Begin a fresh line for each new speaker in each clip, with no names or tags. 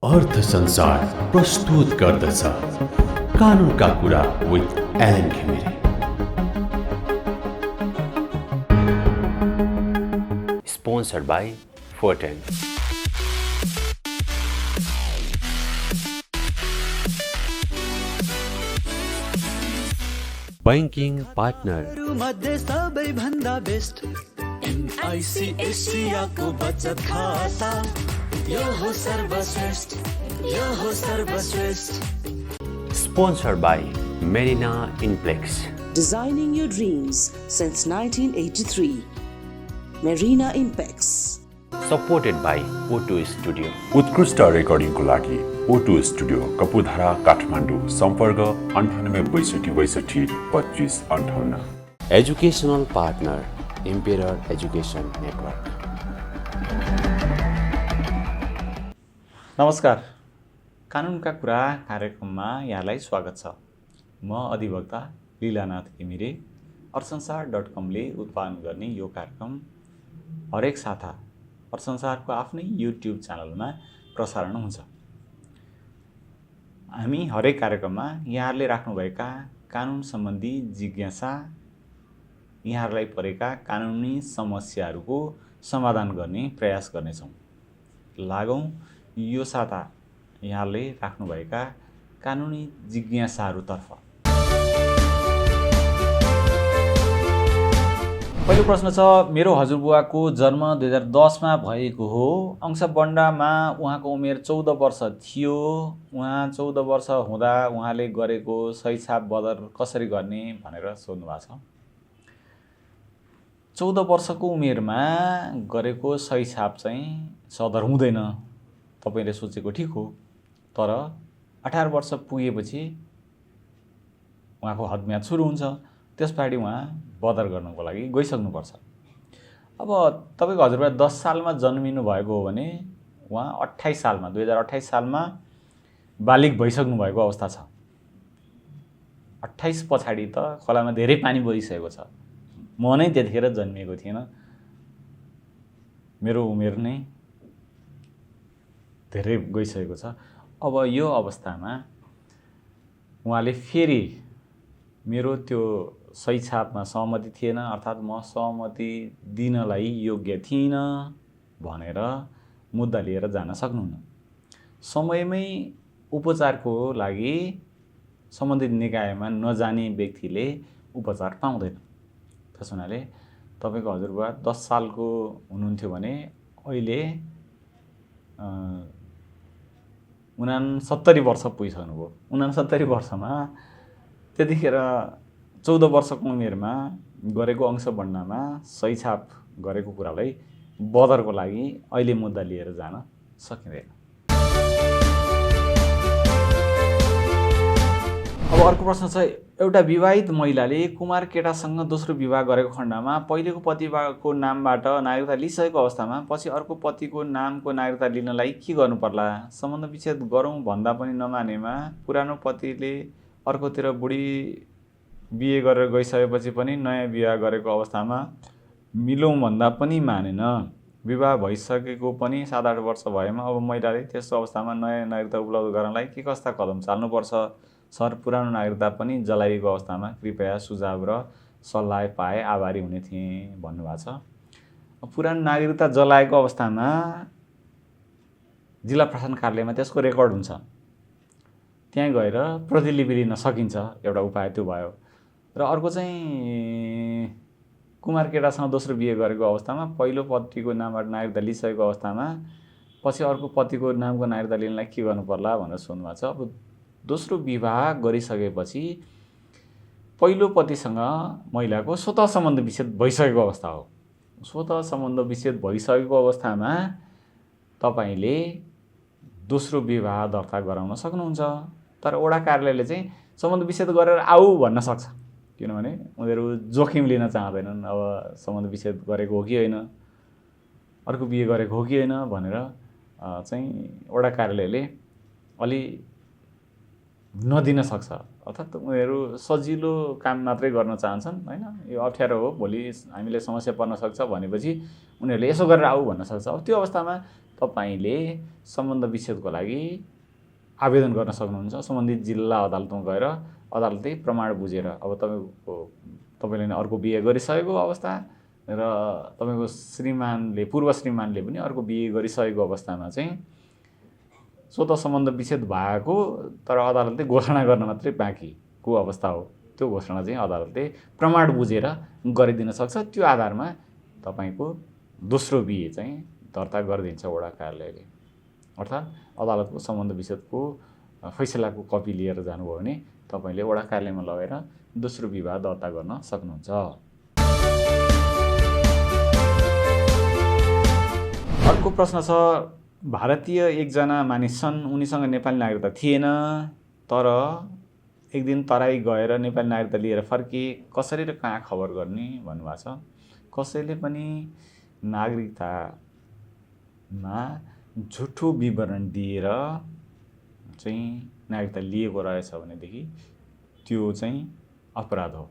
अर्थसंसार प्रस्तुत गर्दछ कानुनका कुरा with Alan Ghimire. Sponsored by Fortune. Banking partner
मध्ये सबैभन्दा बेस्ट एनआईसी एसियाको बचत खाता यो हो सर्वश्रेष्ठ, यो हो सर्वश्रेष्ठ।
Sponsored by Marina Impex.
Designing your dreams since 1983. Marina Impex.
Supported by O2 studio.
उत्कृष्ट रेकर्डिङको लागि O2 स्टुडियो कपुधारा काठमाडौँ। सम्पर्क 9862622558।
Educational partner emperor education network.
नमस्कार, कानुनका कुरा कार्यक्रममा यहाँलाई स्वागत छ। म अधिवक्ता लीलानाथ घिमिरे। अर्थसंसार.com ले उत्पादन गर्ने यो कार्यक्रम हरेक साता अर्थसंसारको आफ्नै युट्युब च्यानलमा प्रसारण हुन्छ। हामी हरेक कार्यक्रममा यहाँहरूले राख्नुभएका कानुन सम्बन्धी जिज्ञासा, यहाँहरूलाई परेका कानुनी समस्याहरूको समाधान गर्ने प्रयास गर्नेछौँ। लागौँ यो साता यहाँले राख्नुभएका कानुनी जिज्ञासाहरूतर्फ। पहिलो प्रश्न छ, मेरो हजुरबुवाको जन्म 2010मा भएको हो। अंशबन्डामा उहाँको उमेर 14 वर्ष थियो। उहाँ 14 वर्ष हुँदा उहाँले गरेको सही छाप बदर कसरी गर्ने भनेर सोध्नु भएको छ। 14 वर्षको उमेरमा गरेको सही छाप चाहिँ सदर हुँदैन, तपाईले सोचेको ठिक हो। तर 18 वर्ष पुगेपछि उहाँको हदम्याद सुरु हुन्छ। त्यसपछि उहाँ बदर गर्नको लागि गइसक्नुपर्छ। अब तपाईको हजुरबा 10 सालमा जन्मिनु भएको हो भने उहाँ 28 सालमा 2028 सालमा बालिग भइसक्नु भएको अवस्था छ। 28 पछाडि त खोलामा धेरै पानी बगिसकेको छ। म नै त्यतिखेर जन्मिएको थिएन। मेरो उमेर नै धेरै गइसकेको छ। अब यो अवस्थामा उहाँले फेरि मेरो त्यो सही छापमा सहमति थिएन, अर्थात् म सहमति दिनलाई योग्य थिइनँ भनेर मुद्दा लिएर जान सक्नुहुन्न। समयमै उपचारको लागि सम्बन्धित निकायमा नजाने व्यक्तिले उपचार पाउँदैन। त्यस हुनाले तपाईको हजुरबुवा 10 सालको हुनुहुन्थ्यो भने अहिले 69 वर्ष पुगिसक्नुभयो। 69 वर्षमा त्यतिखेर 14 वर्षको उमेरमा गरेको अंशबन्डामा सही छाप गरेको कुरालाई बदरको लागि अहिले मुद्दा लिएर जान सकिँदैन। अब अर्को प्रश्न छ, एउटा विवाहित महिलाले कुमार केटासँग दोस्रो विवाह गरेको खण्डमा पहिलेको पतिको नामबाट नागरिकता लिइसकेको अवस्थामा पछि अर्को पतिको नामको नागरिकता लिनलाई के गर्नु पर्ला? सम्बन्ध विच्छेद गरौँ भन्दा पनि नमानेमा पुरानो पतिले अर्कोतिर बुढी बिहे गरेर गइसकेपछि पनि नयाँ विवाह गरेको अवस्थामा मिलौँ भन्दा पनि मानेन। विवाह भइसकेको पनि 7-8 वर्ष भएमा अब महिलाले त्यस्तो अवस्थामा नयाँ नागरिकता उपलब्ध गर्नलाई के कस्ता कदम चाल्नुपर्छ? सर, पुरानो नागरिकता पनि जलाइएको अवस्थामा कृपया सुझाव र सल्लाह पाए आभारी हुने थिएँ भन्नुभएको छ। पुरानो नागरिकता जलाएको अवस्थामा जिल्ला प्रशासन कार्यालयमा त्यसको रेकर्ड हुन्छ। त्यहाँ गएर प्रतिलिपि लिन सकिन्छ। एउटा उपाय त्यो भयो। र अर्को चाहिँ कुमार केटासँग दोस्रो बिहे गरेको अवस्थामा पहिलो पतिको नामबाट नागरिकता लिइसकेको अवस्थामा पछि अर्को पतिको नामको नागरिकता लिनलाई के गर्नु पर्ला भनेर सोध्नु भएको छ। अब दोस्रो विवाह गरिसकेपछि पहिलो पतिसँग महिलाको स्वतः सम्बन्ध विच्छेद भइसकेको अवस्था हो। स्वतः सम्बन्ध विच्छेद भइसकेको अवस्थामा तपाईले दोस्रो विवाह दर्ता गराउन सक्नुहुन्छ। तर वडा कार्यालयले चाहिँ सम्बन्ध विच्छेद गरेर आऊ भन्न सक्छ, किनभने उनीहरू जोखिम लिन चाहँदैनन्। अब सम्बन्ध विच्छेद गरेको हो कि होइन, अर्को बिहे गरेको हो कि होइन भनेर चाहिँ वडा कार्यालयले अलि नदिन सक्छ। अर्थात् उनीहरू सजिलो काम मात्रै गर्न चाहन्छन्, हैन? यो अप्ठ्यारो हो, भोलि हामीले समस्या पर्न सक्छ भनेपछि उनीहरूले यसो गरेर आऊ भन्न सक्छ। अब त्यो अवस्थामा तपाईले सम्बन्ध विच्छेदको लागि आवेदन गर्न सक्नुहुन्छ। सम्बन्धित जिल्ला अदालतमा गएर अदालतले प्रमाण बुझेर अब तपाईले अर्को बिहे गरिसकेको अवस्था र तपाईको श्रीमानले पूर्व श्रीमानले पनि अर्को बिहे गरिसकेको अवस्थामा चाहिँ स्वत सम्बन्ध विच्छेद भएको तर अदालतले घोषणा गर्न मात्रै बाँकीको अवस्था हो। त्यो घोषणा चाहिँ अदालतले प्रमाण बुझेर गरिदिन सक्छ। त्यो आधारमा तपाईको दोस्रो बिहे चाहिँ दर्ता गरिदिन्छ वडा कार्यालयले। अर्थात् अदालतको सम्बन्ध विच्छेदको फैसलाको कपी लिएर जानुभयो भने तपाईले वडा कार्यालयमा लगेर दोस्रो विवाह दर्ता गर्न सक्नुहुन्छ। अर्को प्रश्न छ, भारतीय एकजना मानिस छन्, उनीसँग नेपाली नागरिकता थिएन, तर एक दिन तराई गएर नेपाली नागरिकता लिएर फर्के, कसरी र कहाँ खबर गर्ने भन्नुभएको छ। कसैले पनि नागरिकतामा झुठो विवरण दिएर चाहिँ नागरिकता लिएको रहेछ भनेदेखि त्यो चाहिँ अपराध हो।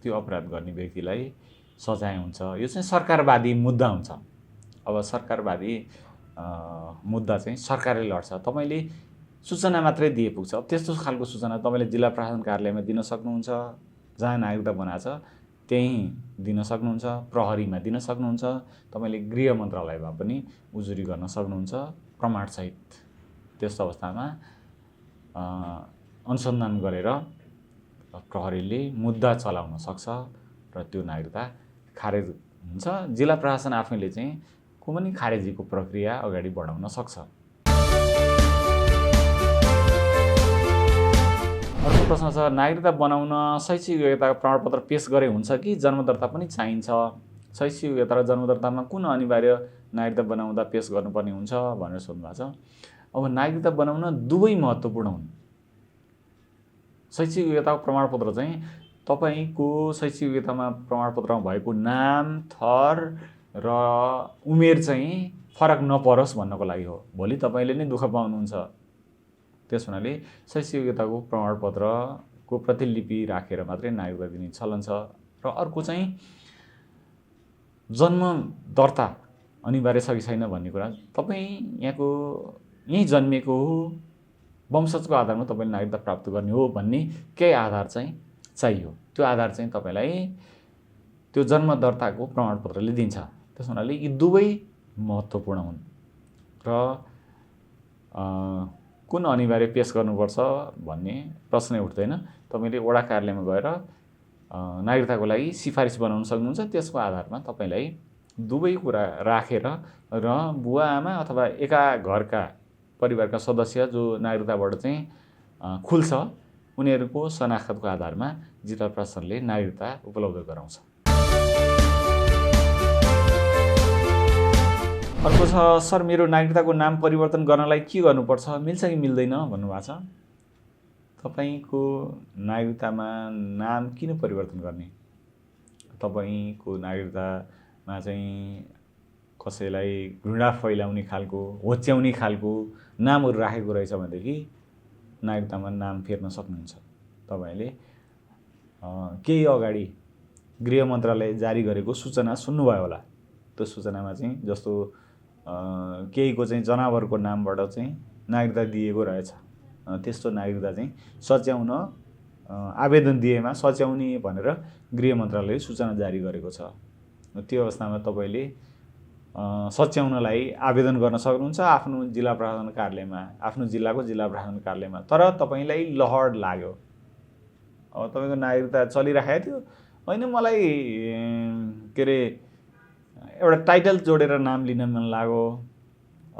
त्यो अपराध गर्ने व्यक्तिलाई सजाय हुन्छ। यो चाहिँ सरकारवादी मुद्दा हुन्छ। अब सरकारवादी मुद्दा चाहिँ सरकारले लड्छ। तपाईले सूचना मात्रै दिए पुग्छ। अब त्यस्तो खालको सूचना तपाईले जिल्ला प्रशासन कार्यालयमा दिन सक्नुहुन्छ, जहाँ नागरिकता बनाएको छ त्यही दिन सक्नुहुन्छ, प्रहरीमा दिन सक्नुहुन्छ, तपाईले गृह मन्त्रालयमा पनि उजुरी गर्न सक्नुहुन्छ प्रमाणसहित। त्यस्तो अवस्थामा अनुसन्धान गरेर प्रहरीले मुद्दा चलाउन सक्छ र त्यो नागरिकता खारेज हुन्छ। जिल्ला प्रशासन आफैले चाहिँ कुनै खारेजीको प्रक्रिया अगाडि बढाउन सक्छ। अर्को प्रश्न छ, नागरिकता बनाउन शैक्षिक योग्यताको प्रमाणपत्र पेश गरे हुन्छ कि जन्मदर्ता पनि चाहिन्छ? शैक्षिक योग्यता र जन्मदर्तामा कुन अनिवार्य नागरिकता बनाउँदा पेश गर्नुपर्ने हुन्छ भनेर सोध्नु भएको छ। अब नागरिकता बनाउन दुवै महत्त्वपूर्ण हुन्। शैक्षिक योग्यताको प्रमाणपत्र चाहिँ तपाईको शैक्षिक योग्यतामा प्रमाणपत्रमा भएको नाम, थर र उमेर चाहिँ फरक नपरोस् भन्नको लागि हो। भोलि तपाईले नै दुःख पाउनुहुन्छ। त्यस हुनाले शैक्षिक योग्यताको प्रमाणपत्रको प्रतिलिपि राखेर मात्रै नागरिकता दिने चलन छ। र अर्को चाहिँ जन्म दर्ता अनिवार्य छ कि छैन भन्ने कुरा, तपाई यहीँ जन्मेको हो, वंशजको आधारमा तपाईले नागरिकता प्राप्त गर्ने हो भन्ने केही आधार चाहिँ चाहियो। त्यो आधार चाहिँ तपाईलाई त्यो जन्म दर्ताको प्रमाणपत्रले दिन्छ। त्यस हुनाले यी दुवै महत्त्वपूर्ण हुन् र कुन अनिवार्य पेश गर्नुपर्छ भन्ने प्रश्नै उठ्दैन। तपाईले वडा कार्यालयमा गएर नागरिकताको लागि सिफारिस बनाउन सक्नुहुन्छ। त्यसको आधारमा तपाईलाई दुवै कुरा राखेर र बुवा आमा अथवा एका घरका परिवारका सदस्य जो नागरिकताबाट चाहिँ खुल्छ उनीहरूको शनाखतको आधारमा जिल्ला प्रशासनले नागरिकता उपलब्ध गराउँछ। अर्को छ, सर मेरो नागरिकताको नाम परिवर्तन गर्नलाई के गर्नुपर्छ, मिल्छ कि मिल्दैन भन्नुभएको छ। तपाईको नागरिकतामा नाम किन परिवर्तन गर्ने? तपाईको नागरिकतामा चाहिँ कसैलाई घृणा फैलाउने खालको, होच्याउने खालको नामहरू राखेको रहेछ भनेदेखि नागरिकतामा नाम फेर्न सक्नुहुन्छ। तपाईले केही अगाडि गृह मन्त्रालय जारी गरेको सूचना सुन्नुभयो होला। त्यो सूचनामा चाहिँ जस्तो केहीको चाहिँ जनावरको नामबाट चाहिँ नागरिकता दिएको रहेछ। त्यस्तो नागरिकता चाहिँ सच्याउन आवेदन दिएमा सच्याउने भनेर गृह मन्त्रालयले सूचना जारी गरेको छ। त्यो अवस्थामा तपाईले सच्याउनलाई आवेदन गर्न सक्नुहुन्छ आफ्नो जिल्ला प्रशासन कार्यालयमा, आफ्नो जिल्लाको जिल्ला प्रशासन कार्यालयमा। तर तपाईलाई लहड लाग्यो, अब तपाईको नागरिकता चलिराखेको थियो, होइन मलाई के अरे एउटा टाइटल जोडेर नाम लिन मन लाग्यो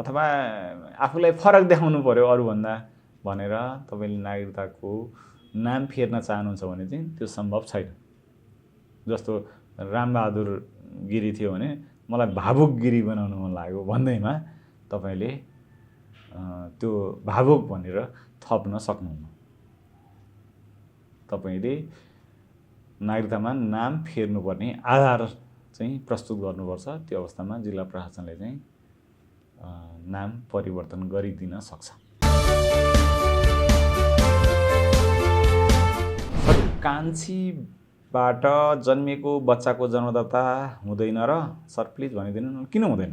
अथवा आफूलाई फरक देखाउनु पर्यो अरूभन्दा भनेर तपाईले नागरिकताको नाम फेर्न चाहनुहुन्छ भने चाहिँ त्यो सम्भव छैन। जस्तो रामबहादुर गिरी थियो भने मलाई भावुक गिरी बनाउनु मन लाग्यो भन्दैमा तपाईले त्यो भावुक भनेर थप्न सक्नुहुन्न। तपाईले नागरिकतामा नाम फेर्नुपर्ने आधार चाहिँ प्रस्तुत गर्नुपर्छ। त्यो अवस्थामा जिल्ला प्रशासनले चाहिँ नाम परिवर्तन गरिदिन सक्छ। कान्छीबाट जन्मेको बच्चाको जन्मदर्ता हुँदैन र? सर प्लिज भनिदिनु न किन हुँदैन?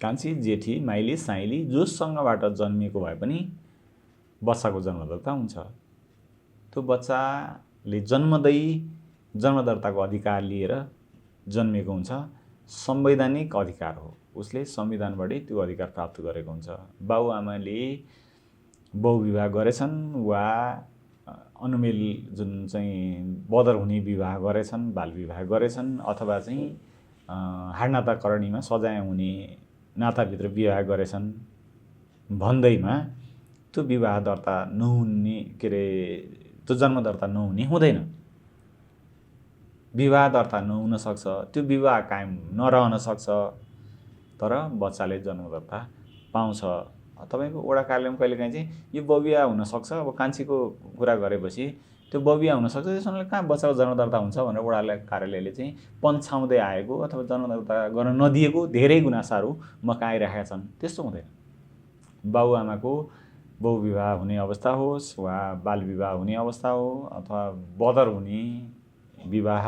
कान्छी, जेठी, माइली, साइली जोसँगबाट जन्मिएको भए पनि बच्चाको जन्मदर्ता हुन्छ। त्यो बच्चाले जन्मदर्ताको अधिकार लिएर जन्मिएको हुन्छ। संवैधानिक अधिकार हो, उसले संविधानबाट त्यो अधिकार प्राप्त गरेको हुन्छ। बाबुआमाले बहुविवाह गरेछन् वा अनुमेल जुन चाहिँ बदर हुने विवाह गरेछन्, बाल विवाह गरेछन्, अथवा चाहिँ हाडनाताकरणीमा सजाय हुने नाताभित्र विवाह गरेछन् भन्दैमा त्यो विवाह दर्ता नहुने त्यो जन्म दर्ता नहुने हुँदैन। विवाह दर्ता नहुन सक्छ, त्यो विवाह कायम नरहन सक्छ, तर बच्चाले जन्म दर्ता पाउँछ। तपाईको वडा कार्यालयमा कहिलेकाहीँ चाहिँ यो बहुविवाह हुन सक्छ, अब कान्छीको कुरा गरेपछि त्यो बहुविवाह हुन सक्छ, त्यसैले कहाँ बच्चाको जन्म दर्ता हुन्छ भनेर वडा कार्यालयले चाहिँ पन्छाउँदै आएको अथवा जन्म दर्ता गर्न नदिएको धेरै गुनासाहरू मका आइरहेका छन्। त्यस्तो हुँदैन। बाबुआमाको बहुविवाह हुने अवस्था होस् वा बाल विवाह हुने अवस्था हो अथवा बदर हुने विवाह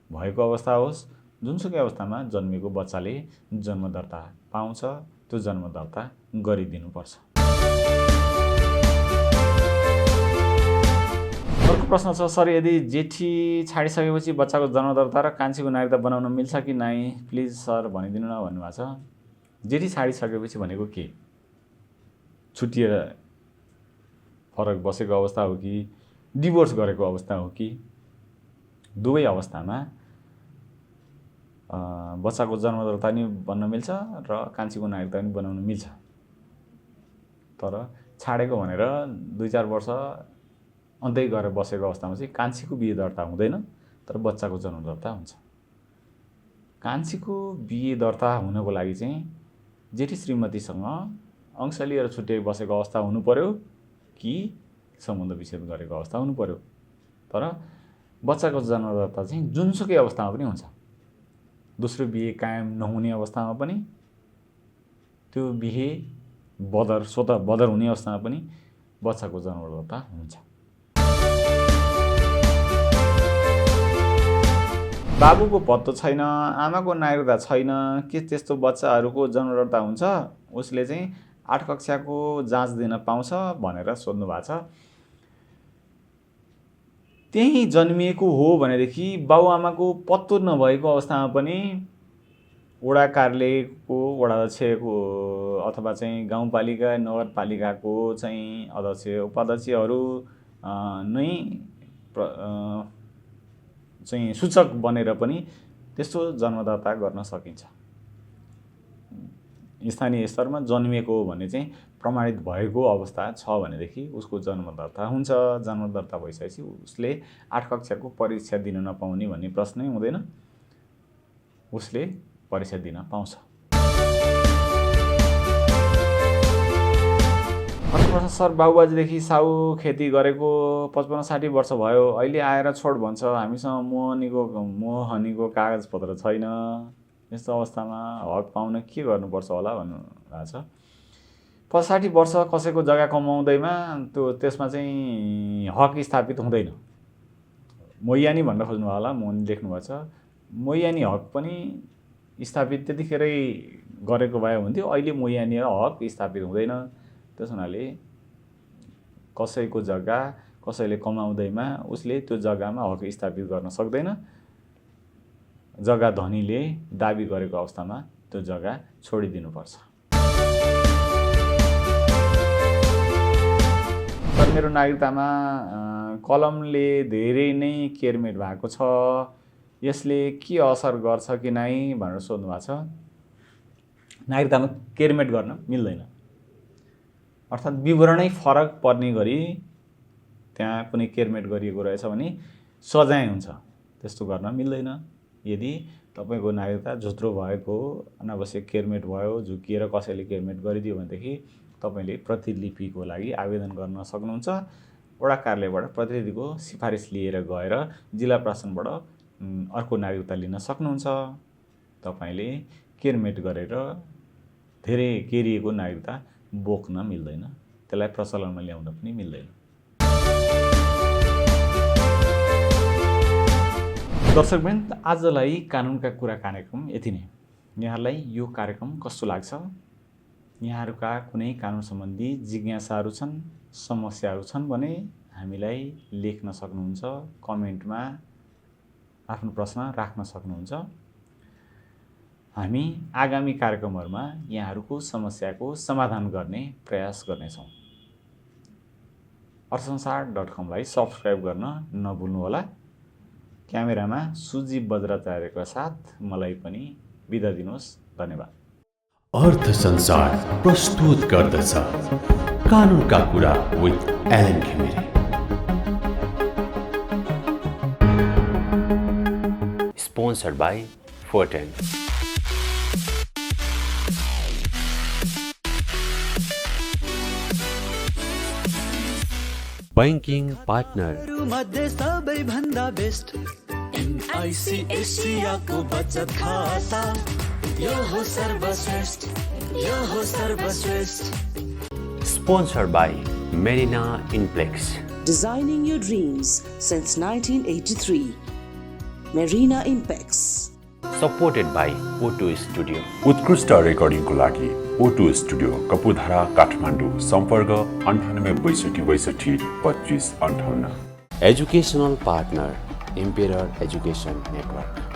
भएको अवस्था होस्, जुनसुकै अवस्थामा जन्मेको बच्चाले जन्म दर्ता पाउँछ, त्यो जन्म दर्ता गरिदिनुपर्छ। अर्को प्रश्न छ, सर यदि जेठी छाडिसकेपछि बच्चाको जन्म दर्ता र कान्छीको नागरिकता बनाउन मिल्छ कि नै, प्लिज सर भनिदिनु न भन्नुभएको छ। जेठी छाडिसकेपछि भनेको के? छुट्टिएर फरक बसेको अवस्था हो कि डिभोर्स गरेको अवस्था हो कि? दुवै अवस्थामा बच्चाको जन्म दर्ता नि बन्न मिल्छ र कान्छीको नागरिकता पनि बनाउन मिल्छ। तर छाडेको भनेर 2-4 वर्ष अन्तै गरेर बसेको अवस्थामा चाहिँ कान्छीको बिहे दर्ता हुँदैन, तर बच्चाको जन्म दर्ता हुन्छ। कान्छीको बिहे दर्ता हुनको लागि चाहिँ जेठी श्रीमतीसँग अंश लिएर छुट्टिएर बसेको अवस्था हुनु पर्यो कि सम्बन्ध विच्छेद गरेको अवस्था हुनु पर्यो। तर बच्चाको जन्म दर्ता चाहिँ जुनसुकै अवस्थामा पनि हुन्छ। दोस्रो बिहे कायम नहुने अवस्थामा पनि, त्यो बिहे स्वतः बदर हुने अवस्थामा पनि बच्चाको जन्म दर्ता हुन्छ। बाबुको पत्तो छैन, आमाको नागरिकता छैन, के त्यस्तो बच्चाहरूको जन्म दर्ता हुन्छ? उसले चाहिँ 8 कक्षाको जाँच दिन पाउँछ भनेर सोध्नु भएको छ। त्यही जन्मिएको हो भनेदेखि बाबुआमाको पत्तो नभएको अवस्थामा पनि वडा कार्यालयको वडाध्यक्षको अथवा चाहिँ गाउँपालिका नगरपालिकाको चाहिँ अध्यक्ष उपाध्यक्षहरू नै चाहिँ सूचक बनेर पनि त्यस्तो जन्म दर्ता गर्न सकिन्छ। स्थानीय स्तरमा जन्मिएको हो भने चाहिँ प्रमाणित भएको अवस्था छ भनेदेखि उसको जन्म दर्ता हुन्छ। जन्म दर्ता भइसकेपछि उसले 8 कक्षाको परीक्षा दिन नपाउने भन्ने प्रश्नै हुँदैन, उसले परीक्षा दिन पाउँछ। अर्को प्रश्न, सर बाबुबाजेदेखि साउ खेती गरेको 55-60 वर्ष भयो, अहिले आएर छोड भन्छ, हामीसँग मोहनीको कागजपत्र छैन, यस्तो अवस्थामा हक पाउन के गर्नुपर्छ होला भन्नुभएको छ। 60 वर्ष कसैको जग्गा कमाउँदैमा त्यसमा चाहिँ हक स्थापित हुँदैन। मोयानी भन्न खोज्नुभयो होला, मोहन लेख्नुभएको छ। मोयानी हक पनि स्थापित त्यतिखेरै गरेको भए हुन्थ्यो, अहिले मोयानी हक स्थापित हुँदैन। त्यस हुनाले कसैको जग्गा कसैले कमाउँदैमा उसले त्यो जग्गामा हक स्थापित गर्न सक्दैन। जग्गा धनीले दाबी गरेको अवस्थामा त्यो जग्गा छोडिदिनुपर्छ। तर मेरो नागरिकतामा कलमले धेरै नै केरमेट भएको छ, यसले के असर गर्छ कि नै भनेर सोध्नु भएको छ। नागरिकतामा केरमेट गर्न मिल्दैन, अर्थात् विवरणै फरक पर्ने गरी त्यहाँ कुनै केरमेट गरिएको रहेछ भने सजाय हुन्छ, त्यस्तो गर्न मिल्दैन। यदि तपाईको नागरिकता झुत्रो भएको, अनावश्यक केरमेट भयो, झुकिएर कसैले केरमेट गरिदियो भनेदेखि तपाईले प्रतिलिपिको लागि आवेदन गर्न सक्नुहुन्छ। वडा कार्यालयबाट प्रतिनिधिको सिफारिस लिएर गएर जिल्ला प्रशासनबाट अर्को नागरिकता लिन सक्नुहुन्छ। तपाईले केरमेट गरेर धेरै केरिएको नागरिकता बोक्न मिल्दैन, त्यसलाई प्रचलनमा ल्याउन पनि मिल्दैन। दर्शकवृन्द, आजलाई कानुनका कुरा कार्यक्रम यति नै। यहाँलाई यो कार्यक्रम कस्तो लाग्छ? यहाँहरूका कुनै कानुन सम्बन्धी जिज्ञासाहरू छन्, समस्याहरू छन् भने हामीलाई लेख्न सक्नुहुन्छ, कमेन्टमा आफ्नो प्रश्न राख्न सक्नुहुन्छ। हामी आगामी कार्यक्रमहरूमा यहाँहरूको समस्याको समाधान गर्ने प्रयास गर्नेछौँ। अर्थसंसार.com लाई सब्स्क्राइब गर्न नभुल्नुहोला। क्यामेरामा सुजी बज्राचार्यका साथ मलाई पनि बिदा दिनुहोस्। धन्यवाद।
अर्थसंसार प्रस्तुत गर्दछ कानुनका कुरा with Ghimire.
Sponsored by Forten. Banking partner.
मध्ये सबैभन्दा बेस्ट एनआईसी एसियाको बचत खाता। यो हो सर्वश्रेष्ठ, यो हो सर्वश्रेष्ठ।
Sponsored by Marina Implex.
Designing your dreams since 1983. Marina Impex.
Supported by O2 Studio.
उत्कृष्ट रेकर्डिङको लागि O2 स्टुडियो कपुधारा काठमाडौँ। सम्पर्क 98 62 25 58।
Educational partner Emperor Education Network.